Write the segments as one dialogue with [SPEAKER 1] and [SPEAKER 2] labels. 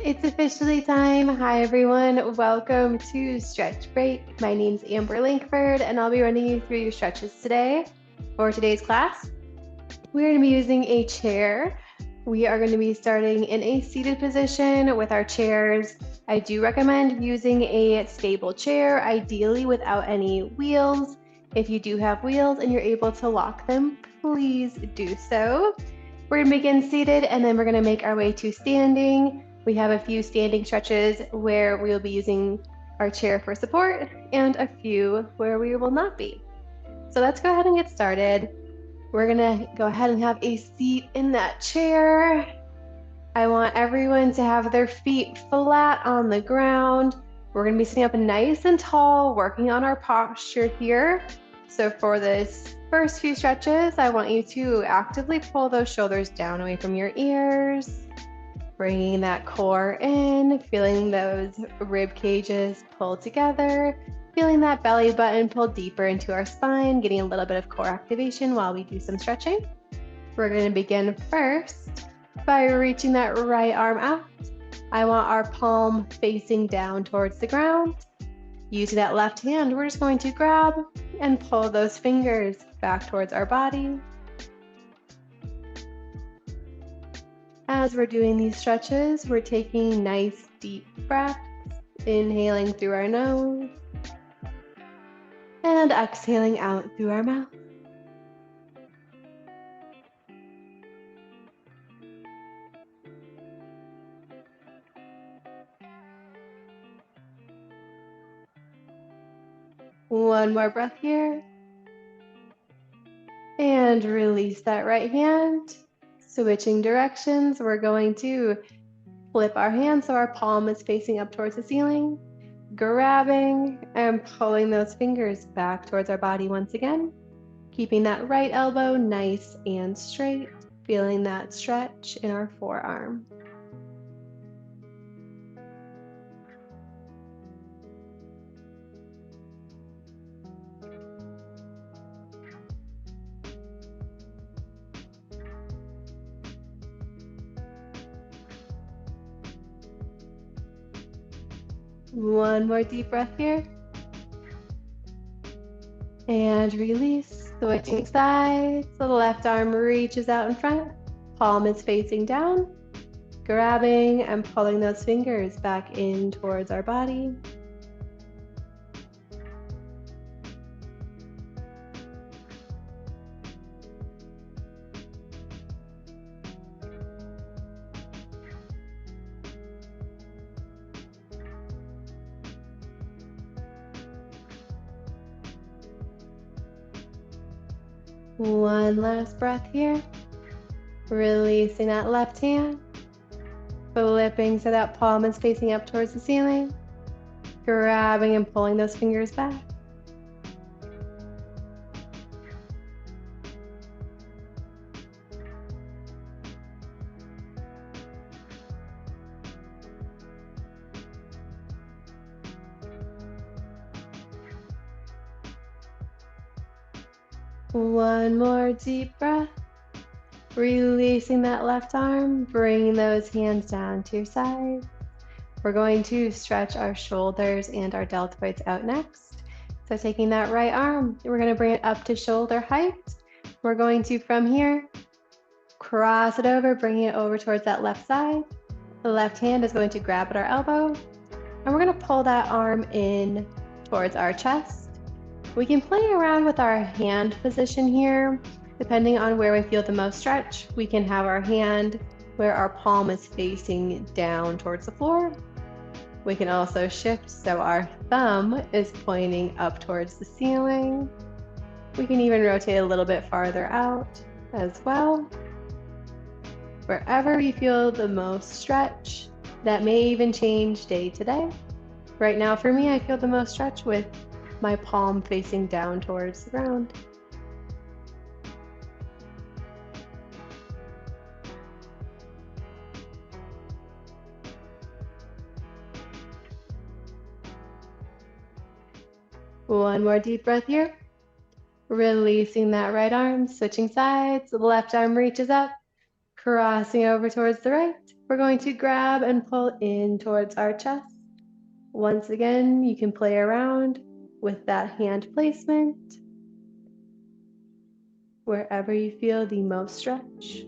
[SPEAKER 1] It's officially time. Hi, everyone. Welcome to Stretch Break. My name's Amber Lankford, and I'll be running you through your stretches today. For today's class, we're going to be using a chair. We are going to be starting in a seated position with our chairs. I do recommend using a stable chair, ideally without any wheels. If you do have wheels and you're able to lock them, please do so. We're going to begin seated, and then we're going to make our way to standing. We have a few standing stretches where we will be using our chair for support and a few where we will not be. So let's go ahead and get started. We're gonna go ahead and have a seat in that chair. I want everyone to have their feet flat on the ground. We're gonna be sitting up nice and tall, working on our posture here. So for this first few stretches, I want you to actively pull those shoulders down away from your ears. Bringing that core in, feeling those rib cages pull together, feeling that belly button pull deeper into our spine, getting a little bit of core activation while we do some stretching. We're going to begin first by reaching that right arm out. I want our palm facing down towards the ground. Using that left hand, we're just going to grab and pull those fingers back towards our body. As we're doing these stretches, we're taking nice deep breaths, inhaling through our nose and exhaling out through our mouth. One more breath here. And release that right hand. Switching directions, we're going to flip our hands so our palm is facing up towards the ceiling, grabbing and pulling those fingers back towards our body once again, keeping that right elbow nice and straight, feeling that stretch in our forearm. One more deep breath here. And release, switching sides. So the left arm reaches out in front, palm is facing down, grabbing and pulling those fingers back in towards our body. One last breath here. Releasing that left hand. Flipping so that palm is facing up towards the ceiling. Grabbing and pulling those fingers back. One more deep breath. Releasing that left arm, bringing those hands down to your side. We're going to stretch our shoulders and our deltoids out next. So taking that right arm, we're going to bring it up to shoulder height. We're going to, from here, cross it over, bringing it over towards that left side. The left hand is going to grab at our elbow, and we're going to pull that arm in towards our chest. We can play around with our hand position here. Depending on where we feel the most stretch, we can have our hand where our palm is facing down towards the floor. We can also shift so our thumb is pointing up towards the ceiling. We can even rotate a little bit farther out as well. Wherever you feel the most stretch, that may even change day to day. Right now for me, I feel the most stretch with my palm facing down towards the ground. One more deep breath here. Releasing that right arm, switching sides. The left arm reaches up, crossing over towards the right. we're going to grab and pull in towards our chest. Once again, you can play around with that hand placement wherever you feel the most stretch.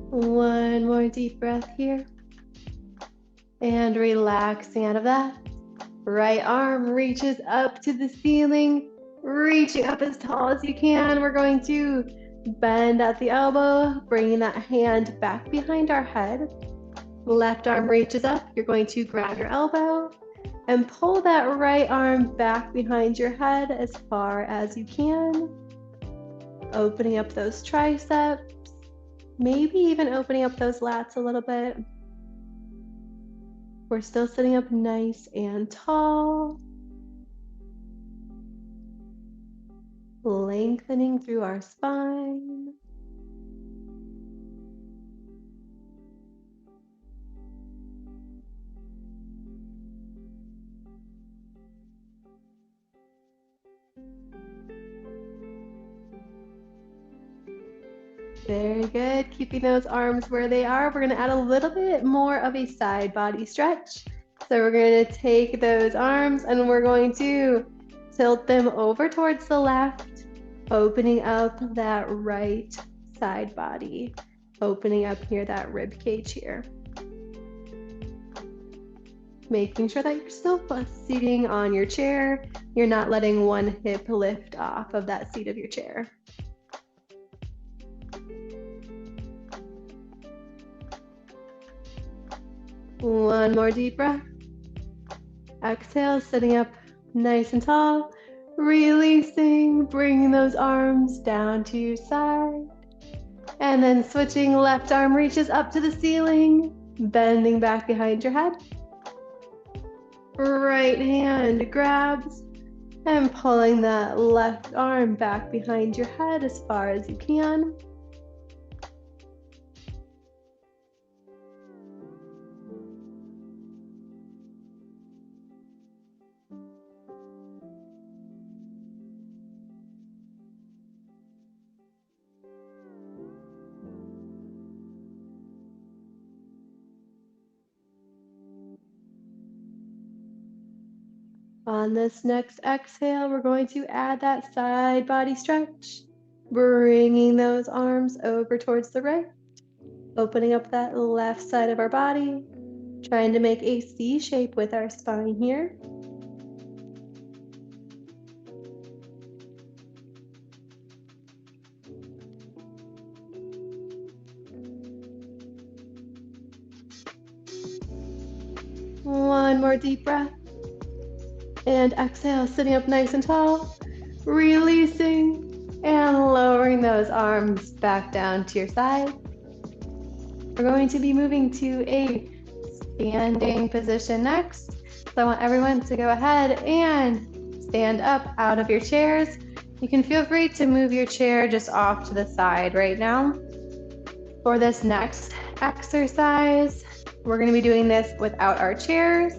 [SPEAKER 1] One more deep breath here. And relaxing out of that. Right arm reaches up to the ceiling, reaching up as tall as you can. We're going to bend at the elbow, bringing that hand back behind our head. Left arm reaches up. You're going to grab your elbow and pull that right arm back behind your head as far as you can. Opening up those triceps, maybe even opening up those lats a little bit. We're still sitting up nice and tall. Lengthening through our spine. Very good. Keeping those arms where they are. We're going to add a little bit more of a side body stretch. So we're going to take those arms and we're going to tilt them over towards the left, opening up that right side body, opening up near that rib cage here. Making sure that you're still sitting on your chair. You're not letting one hip lift off of that seat of your chair. One more deep breath. Exhale, sitting up nice and tall. Releasing, bringing those arms down to your side. And then switching, left arm reaches up to the ceiling, bending back behind your head. Right hand grabs and pulling that left arm back behind your head as far as you can. On this next exhale, we're going to add that side body stretch, bringing those arms over towards the right, opening up that left side of our body, trying to make a C shape with our spine here. One more deep breath. And exhale, sitting up nice and tall, releasing and lowering those arms back down to your side. We're going to be moving to a standing position next. So I want everyone to go ahead and stand up out of your chairs. You can feel free to move your chair just off to the side right now. For this next exercise, we're going to be doing this without our chairs.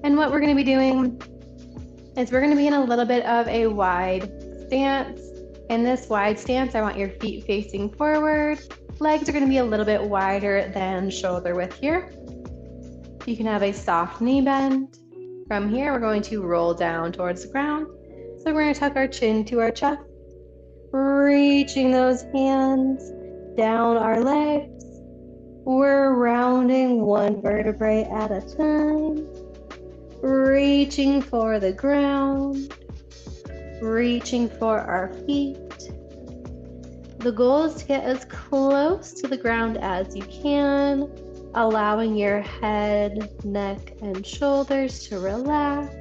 [SPEAKER 1] And what we're going to be doing is we're going to be in a little bit of a wide stance. In this wide stance, I want your feet facing forward. Legs are going to be a little bit wider than shoulder width here. You can have a soft knee bend. From here, we're going to roll down towards the ground. So we're going to tuck our chin to our chest, reaching those hands down our legs. We're rounding one vertebrae at a time. Reaching for the ground, reaching for our feet. The goal is to get as close to the ground as you can, allowing your head, neck, and shoulders to relax,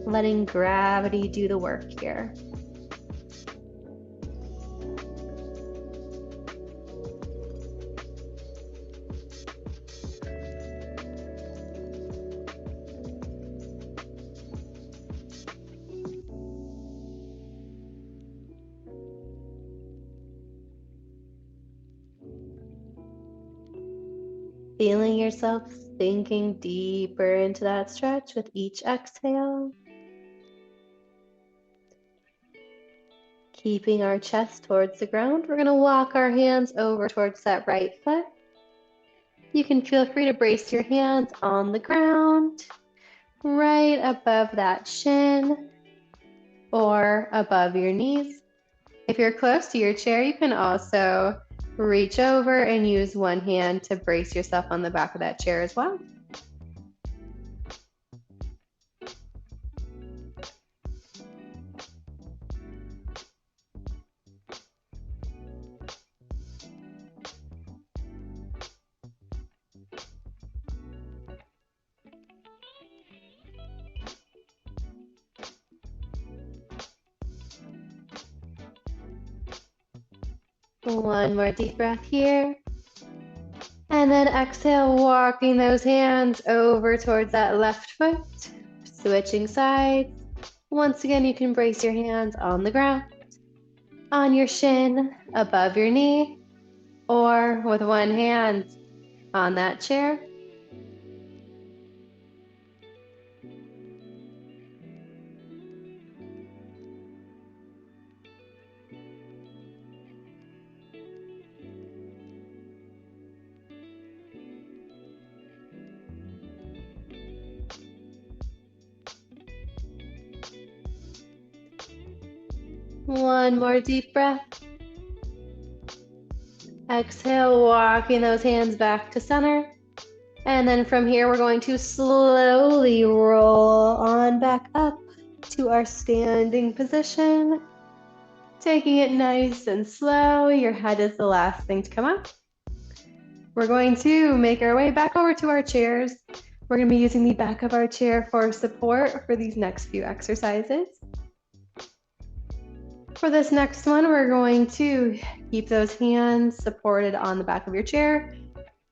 [SPEAKER 1] letting gravity do the work here. Feeling yourself sinking deeper into that stretch with each exhale. Keeping our chest towards the ground, we're going to walk our hands over towards that right foot. You can feel free to brace your hands on the ground, right above that shin or above your knees. If you're close to your chair, you can also reach over and use one hand to brace yourself on the back of that chair as well. One more deep breath here. And then exhale, walking those hands over towards that left foot, switching sides. Once again, you can brace your hands on the ground, on your shin, above your knee, or with one hand on that chair. One more deep breath. Exhale, walking those hands back to center. And then from here, we're going to slowly roll on back up to our standing position. Taking it nice and slow. Your head is the last thing to come up. We're going to make our way back over to our chairs. We're going to be using the back of our chair for support for these next few exercises. For this next one, we're going to keep those hands supported on the back of your chair.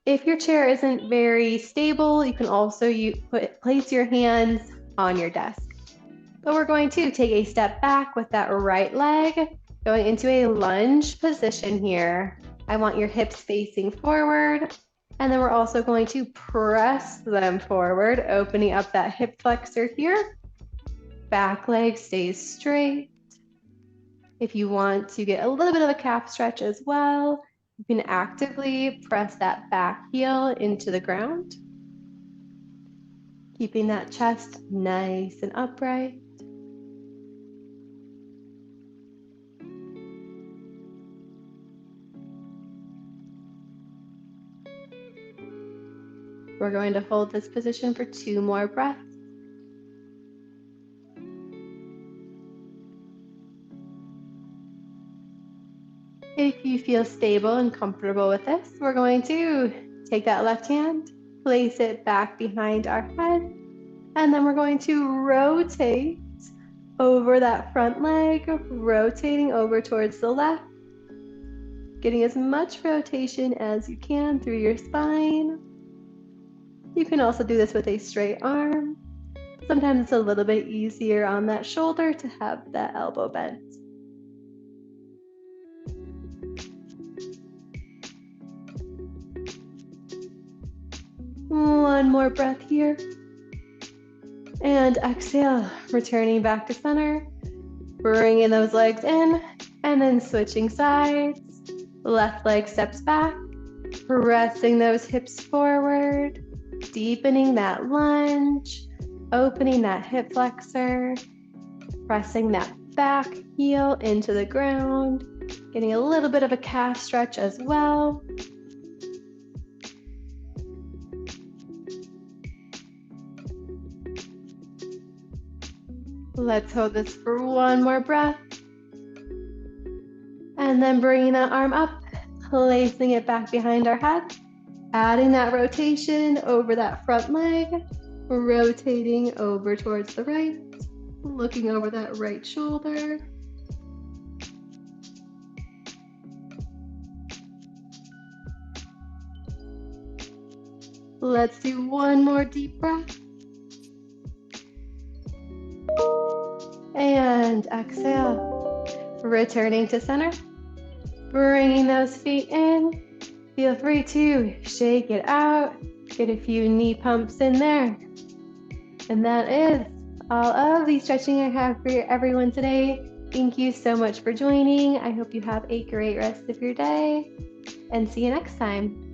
[SPEAKER 1] If your chair isn't very stable, you can also place your hands on your desk. But we're going to take a step back with that right leg, going into a lunge position here. I want your hips facing forward, and then we're also going to press them forward, opening up that hip flexor here. Back leg stays straight. If you want to get a little bit of a calf stretch as well, you can actively press that back heel into the ground, keeping that chest nice and upright. We're going to hold this position for 2 more breaths. If you feel stable and comfortable with this, we're going to take that left hand, place it back behind our head, and then we're going to rotate over that front leg, rotating over towards the left, getting as much rotation as you can through your spine. You can also do this with a straight arm. Sometimes it's a little bit easier on that shoulder to have that elbow bent. One more breath here. And exhale, returning back to center. Bringing those legs in and then switching sides. Left leg steps back, pressing those hips forward, deepening that lunge, opening that hip flexor, pressing that back heel into the ground, getting a little bit of a calf stretch as well. Let's hold this for one more breath. And then bringing that arm up, placing it back behind our head, adding that rotation over that front leg, rotating over towards the right, looking over that right shoulder. Let's do one more deep breath. And exhale, returning to center, bringing those feet in, Feel free to shake it out, get a few knee pumps in there. And that is all of the stretching I have for everyone today. Thank you so much for joining. I hope you have a great rest of your day and see you next time.